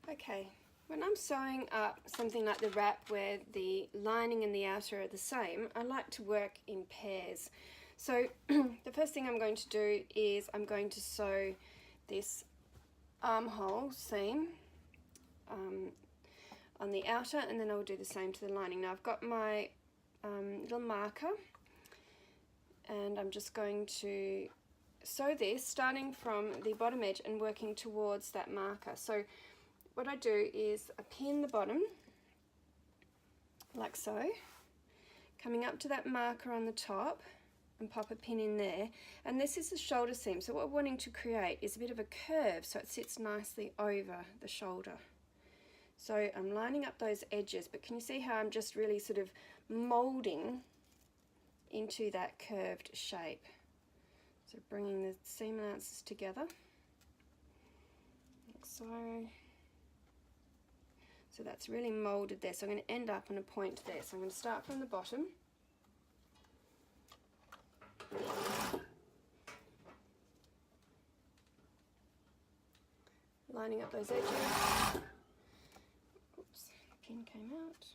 Okay, when I'm sewing up something like the wrap where the lining and the outer are the same, I like to work in pairs. So the first thing I'm going to do is I'm going to sew this armhole seam on the outer, and then I'll do the same to the lining. Now I've got my little marker, and I'm just going to sew this starting from the bottom edge and working towards that marker. So what I do is I pin the bottom like so, coming up to that marker on the top and pop a pin in there, and this is the shoulder seam. So what we're wanting to create is a bit of a curve so it sits nicely over the shoulder. So I'm lining up those edges, but can you see how I'm just really sort of moulding into that curved shape? So bringing the seam allowances together like so. So that's really moulded there, so I'm going to end up on a point there. So I'm going to start from the bottom. Lining up those edges. Oops, the pin came out.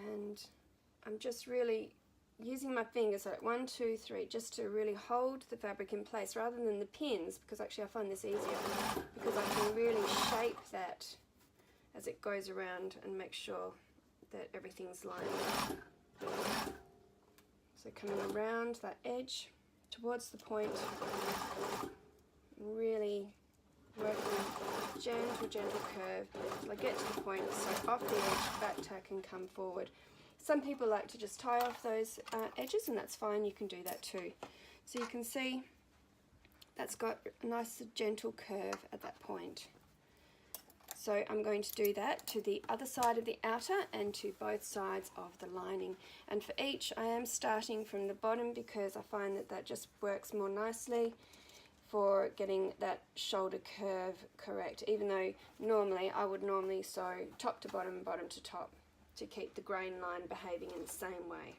And I'm just really using my fingers like 1, 2, 3 just to really hold the fabric in place rather than the pins, because actually I find this easier because I can really shape that as it goes around and make sure that everything's lined up. So coming around that edge towards the point, really working gentle curve till I get to the point, so off the edge, back tack and come forward. Some people like to just tie off those edges, and that's fine, you can do that too. So you can see that's got a nice gentle curve at that point. So I'm going to do that to the other side of the outer and to both sides of the lining. And for each I am starting from the bottom because I find that that just works more nicely for getting that shoulder curve correct, even though normally I would normally sew top to bottom, bottom to top, to keep the grain line behaving in the same way.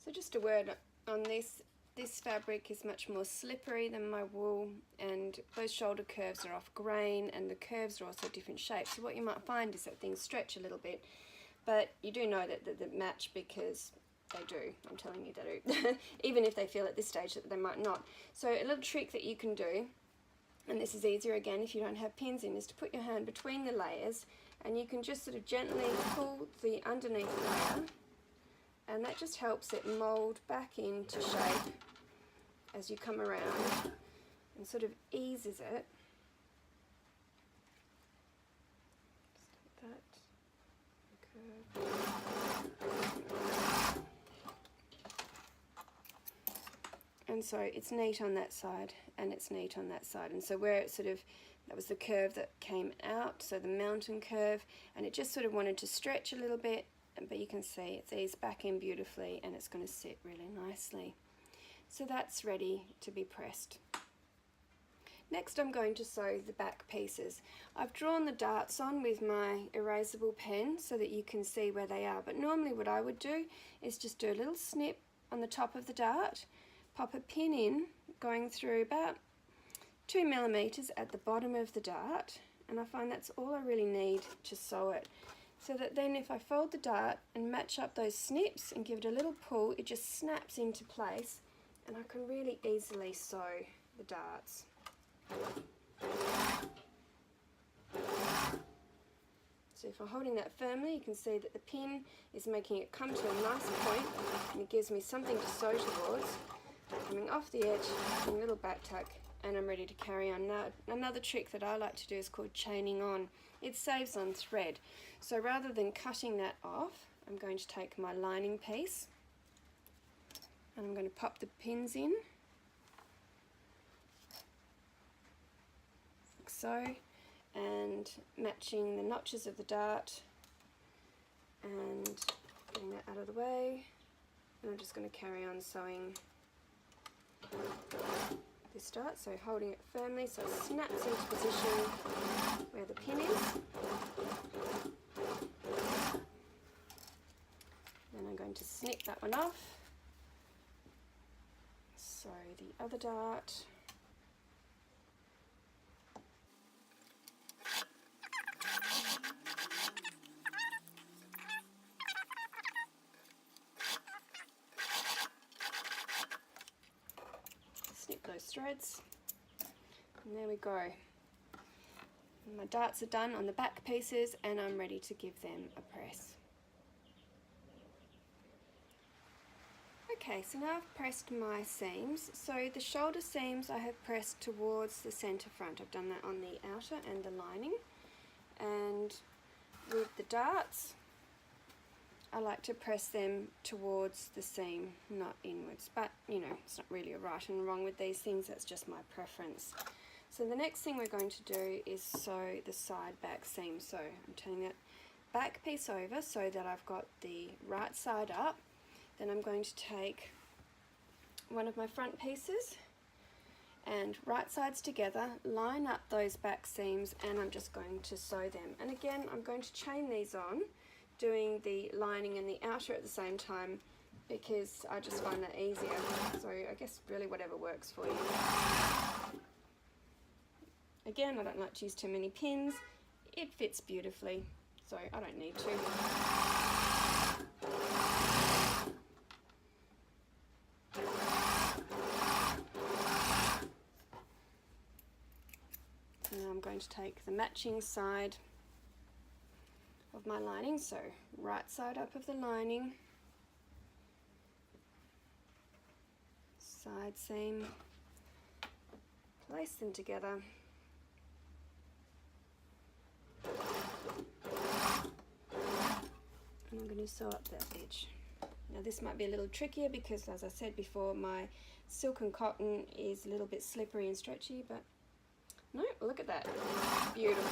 So just a word on this. This fabric is much more slippery than my wool, and those shoulder curves are off grain and the curves are also different shapes. So what you might find is that things stretch a little bit, but you do know that they match because they do. I'm telling you they do. Even if they feel at this stage that they might not. So a little trick that you can do, and this is easier again if you don't have pins in, is to put your hand between the layers and you can just sort of gently pull the underneath layer, and that just helps it mould back into shape as you come around and sort of eases it. Just like that. Curve. And so it's neat on that side and it's neat on that side. And so where it sort of, that was the curve that came out, so the mountain curve, and it just sort of wanted to stretch a little bit, but you can see it's eased back in beautifully and it's going to sit really nicely. So that's ready to be pressed. Next I'm going to sew the back pieces. I've drawn the darts on with my erasable pen so that you can see where they are, but normally what I would do is just do a little snip on the top of the dart, pop a pin in going through about 2 millimeters at the bottom of the dart, and I find that's all I really need to sew it. So that then if I fold the dart and match up those snips and give it a little pull, it just snaps into place and I can really easily sew the darts. So if I'm holding that firmly, you can see that the pin is making it come to a nice point and it gives me something to sew towards. Coming off the edge, doing a little back tuck, and I'm ready to carry on. Now, another trick that I like to do is called chaining on. It saves on thread. So rather than cutting that off, I'm going to take my lining piece And I'm going to pop the pins in, like so, and matching the notches of the dart and getting that out of the way. And I'm just going to carry on sewing this dart, so holding it firmly so it snaps into position where the pin is. Then I'm going to snip that one off. So the other dart. Snip those threads, and there we go. My darts are done on the back pieces and I'm ready to give them a press. Okay, so now I've pressed my seams. So the shoulder seams I have pressed towards the centre front. I've done that on the outer and the lining. And with the darts, I like to press them towards the seam, not inwards. But, you know, it's not really a right and wrong with these things, that's just my preference. So the next thing we're going to do is sew the side back seam. So I'm turning that back piece over so that I've got the right side up. Then I'm going to take one of my front pieces and right sides together, line up those back seams, and I'm just going to sew them. And again, I'm going to chain these on, doing the lining and the outer at the same time because I just find that easier. So I guess really whatever works for you. Again, I don't like to use too many pins. It fits beautifully, so I don't need to. Now I'm going to take the matching side of my lining, so right side up of the lining, side seam, place them together, and I'm going to sew up that edge. Now this might be a little trickier because, as I said before, my silk and cotton is a little bit slippery and stretchy, but no, look at that, beautiful.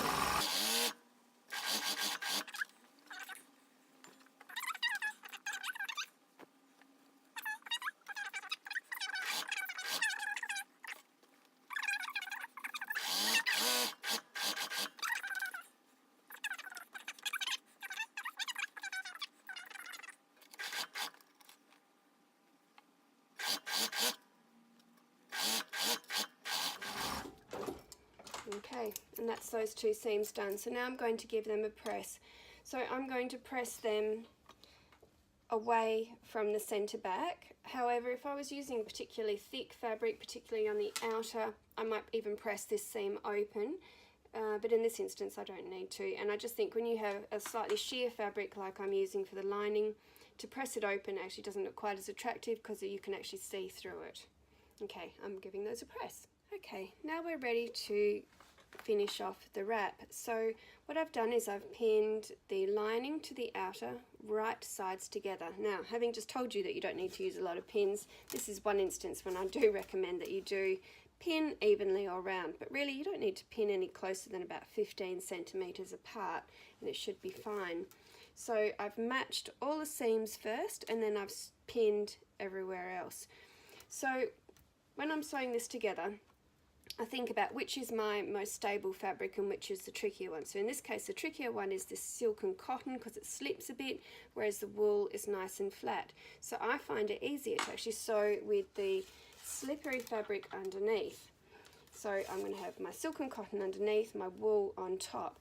Okay, and that's those two seams done. So now I'm going to give them a press. So I'm going to press them away from the centre back. However, if I was using particularly thick fabric, particularly on the outer, I might even press this seam open. But in this instance, I don't need to. And I just think when you have a slightly sheer fabric like I'm using for the lining, to press it open actually doesn't look quite as attractive because you can actually see through it. Okay, I'm giving those a press. Okay, now we're ready to finish off the wrap. So what I've done is I've pinned the lining to the outer right sides together. Now, having just told you that you don't need to use a lot of pins, this is one instance when I do recommend that you do pin evenly all round, but really you don't need to pin any closer than about 15 centimeters apart and it should be fine. So I've matched all the seams first and then I've pinned everywhere else. So when I'm sewing this together, I think about which is my most stable fabric and which is the trickier one. So in this case, the trickier one is this silk and cotton because it slips a bit, whereas the wool is nice and flat. So I find it easier to actually sew with the slippery fabric underneath. So I'm going to have my silk and cotton underneath, my wool on top.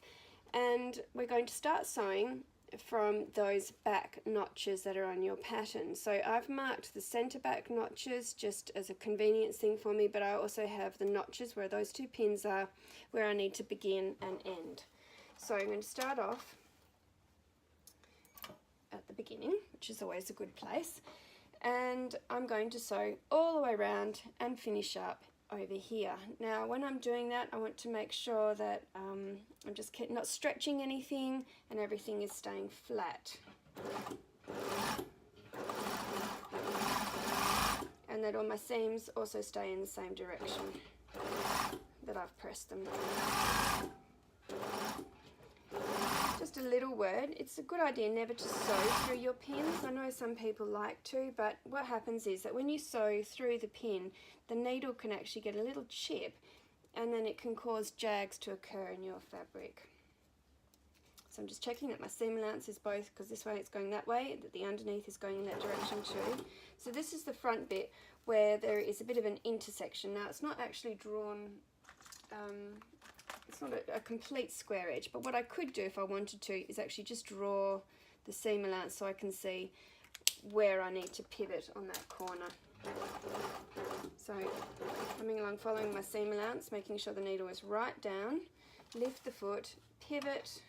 And we're going to start sewing from those back notches that are on your pattern. So I've marked the center back notches just as a convenience thing for me, but I also have the notches where those two pins are, where I need to begin and end. So I'm going to start off at the beginning, which is always a good place, and I'm going to sew all the way around and finish up over here. Now when I'm doing that, I want to make sure that I'm just not stretching anything and everything is staying flat. and that all my seams also stay in the same direction that I've pressed them. Just a little word, it's a good idea never to sew through your pins. I know some people like to, but what happens is that when you sew through the pin, the needle can actually get a little chip, and then it can cause jags to occur in your fabric. So I'm just checking that my seam allowance is both, because this way it's going that way, that the underneath is going in that direction too. So this is the front bit where there is a bit of an intersection. Now it's not actually drawn, it's not a complete square edge, but what I could do if I wanted to is actually just draw the seam allowance so I can see where I need to pivot on that corner. So coming along, following my seam allowance, making sure the needle is right down, lift the foot, pivot,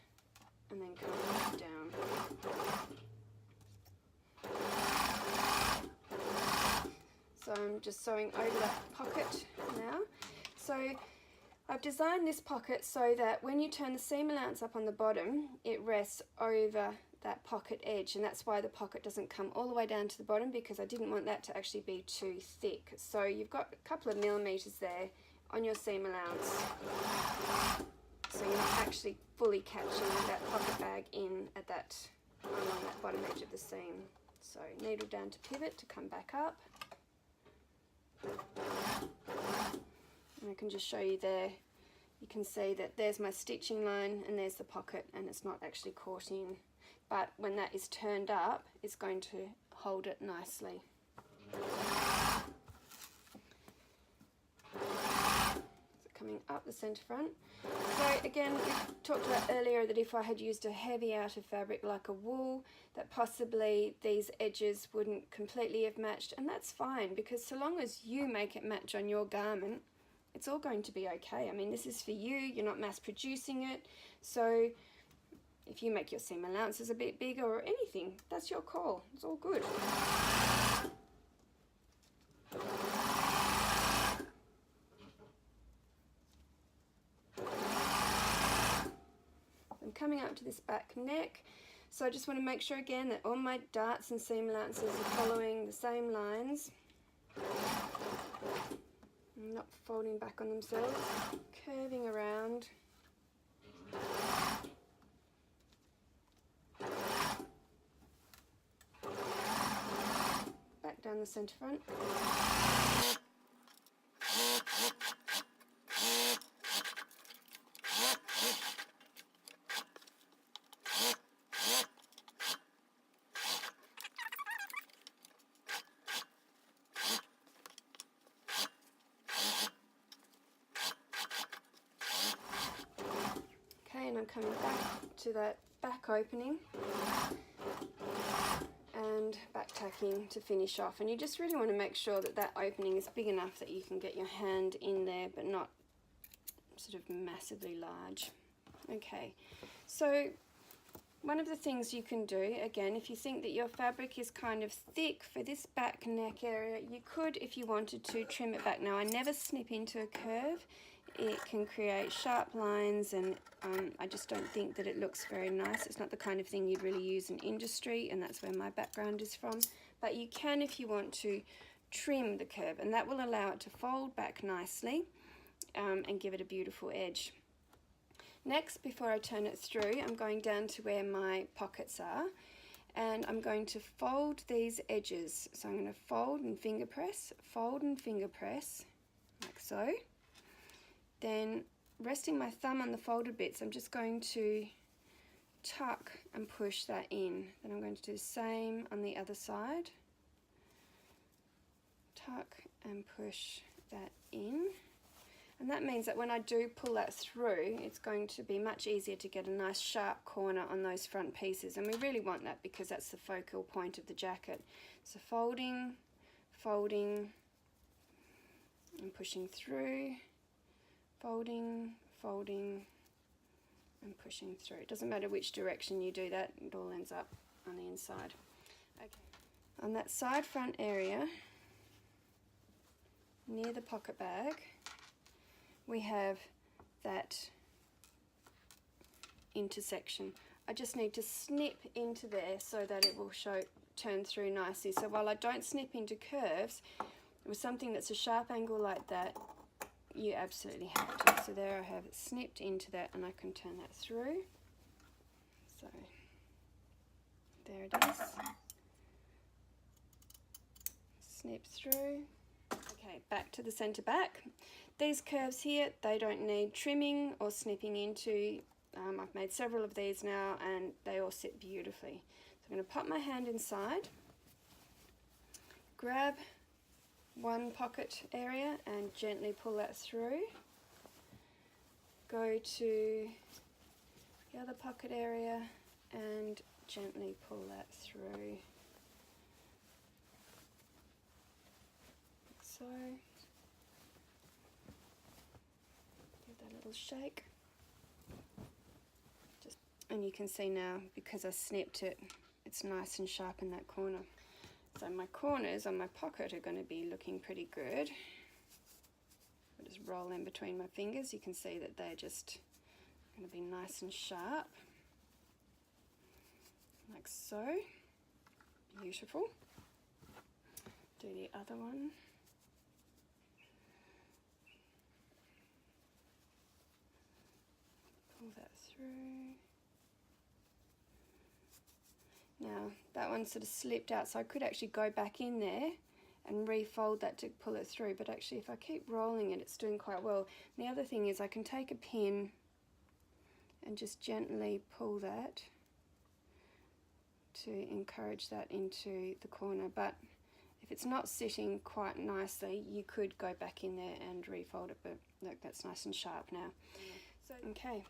and then come back down. So I'm just sewing over that pocket now. So I've designed this pocket so that when you turn the seam allowance up on the bottom, it rests over that pocket edge, and that's why the pocket doesn't come all the way down to the bottom, because I didn't want that to actually be too thick. So you've got a couple of millimeters there on your seam allowance, so you're not actually fully catching that pocket bag in at that, along that bottom edge of the seam. So needle down to pivot to come back up. And I can just show you there, you can see that there's my stitching line and there's the pocket, and it's not actually caught in. But when that is turned up, it's going to hold it nicely. So coming up the centre front. So again, we talked about earlier that if I had used a heavy outer fabric like a wool, that possibly these edges wouldn't completely have matched, and that's fine, because so long as you make it match on your garment, it's all going to be okay. I mean, this is for you, you're not mass producing it, so if you make your seam allowances a bit bigger or anything, that's your call, it's all good. I'm coming up to this back neck, so I just want to make sure again that all my darts and seam allowances are following the same lines. Not folding back on themselves, curving around. Back down the centre front. And I'm coming back to that back opening and back tacking to finish off, and you just really want to make sure that that opening is big enough that you can get your hand in there but not sort of massively large. Okay, so one of the things you can do, again, if you think that your fabric is kind of thick for this back neck area, you could, if you wanted to, trim it back. Now I never snip into a curve. It can create sharp lines, and I just don't think that it looks very nice. It's not the kind of thing you'd really use in industry, and that's where my background is from. But you can, if you want to, trim the curve, and that will allow it to fold back nicely and give it a beautiful edge. Next, before I turn it through, I'm going down to where my pockets are, and I'm going to fold these edges. So I'm going to fold and finger press, like so. Then, resting my thumb on the folded bits, I'm just going to tuck and push that in. Then I'm going to do the same on the other side. Tuck and push that in. And that means that when I do pull that through, it's going to be much easier to get a nice sharp corner on those front pieces. And we really want that because that's the focal point of the jacket. So folding, folding, and pushing through. Folding, folding, and pushing through. It doesn't matter which direction you do that, it all ends up on the inside. Okay. On that side front area, near the pocket bag, we have that intersection. I just need to snip into there so that it will turn through nicely. So while I don't snip into curves, with something that's a sharp angle like that, you absolutely have to. So there I have it snipped into that, and I can turn that through. So there it is. Snip through. Okay, back to the centre back. These curves here, they don't need trimming or snipping into. I've made several of these now and they all sit beautifully. So I'm going to pop my hand inside, grab one pocket area and gently pull that through. Go to the other pocket area and gently pull that through. Like so. Give that a little shake. And you can see now, because I snipped it, it's nice and sharp in that corner. So my corners on my pocket are going to be looking pretty good. I'll just roll in between my fingers. You can see that they're just going to be nice and sharp. Like so. Beautiful. Do the other one. Pull that through. Now that one sort of slipped out, so I could actually go back in there and refold that to pull it through, but actually if I keep rolling it, it's doing quite well. And the other thing is I can take a pin and just gently pull that to encourage that into the corner, but if it's not sitting quite nicely, you could go back in there and refold it, but look, that's nice and sharp now. So, okay,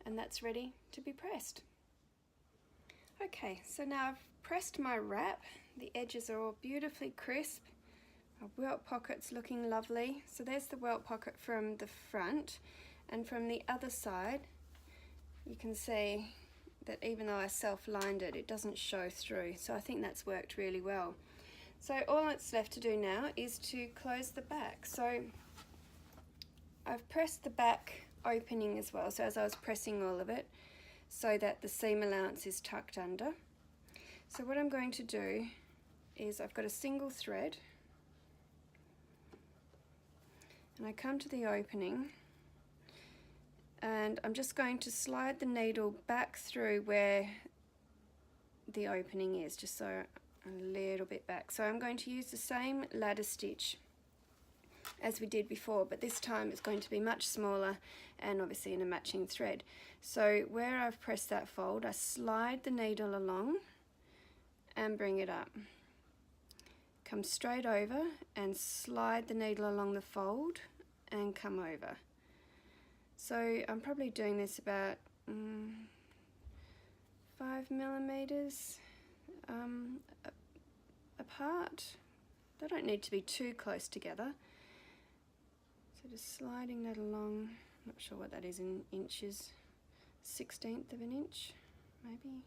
and that's ready to be pressed. Okay, so now I've pressed my wrap. The edges are all beautifully crisp. Our welt pocket's looking lovely. So there's the welt pocket from the front, and from the other side you can see that even though I self-lined it, it doesn't show through. So I think that's worked really well. So all that's left to do now is to close the back. So I've pressed the back opening as well, so as I was pressing all of it, so that the seam allowance is tucked under. So what I'm going to do is I've got a single thread and I come to the opening and I'm just going to slide the needle back through where the opening is, just so a little bit back. So I'm going to use the same ladder stitch as we did before, but this time it's going to be much smaller and obviously in a matching thread. So where I've pressed that fold, I slide the needle along and bring it up. Come straight over and slide the needle along the fold and come over. So I'm probably doing this about 5 millimeters apart. They don't need to be too close together. So just sliding that along, not sure what that is in inches, 1/16 of an inch, maybe.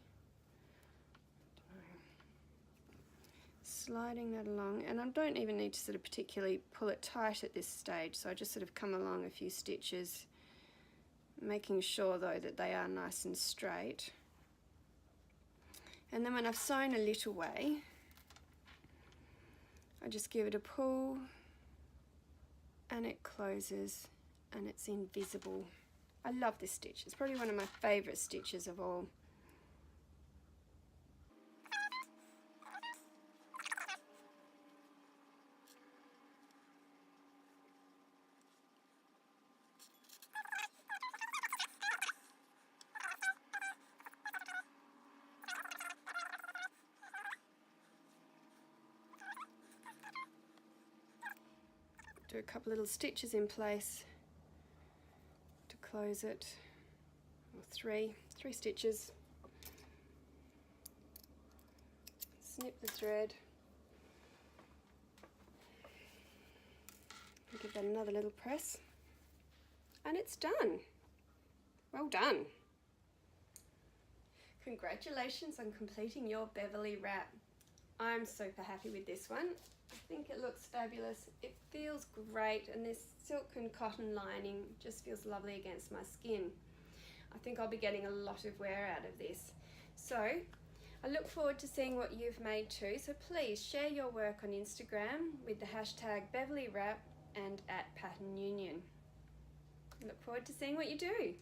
Sliding that along, and I don't even need to sort of particularly pull it tight at this stage, so I just sort of come along a few stitches, making sure though that they are nice and straight. And then when I've sewn a little way, I just give it a pull and it closes and it's invisible. I love this stitch. It's probably one of my favourite stitches of all. Do a couple little stitches in place to close it, or three stitches. Snip the thread, and give that another little press, and it's done. Well done. Congratulations on completing your Beverley wrap. I'm super happy with this one. I think it looks fabulous. It feels great, and this silk and cotton lining just feels lovely against my skin. I think I'll be getting a lot of wear out of this. So I look forward to seeing what you've made too, so please share your work on Instagram with the hashtag Beverley Wrap and at Pattern Union. I look forward to seeing what you do.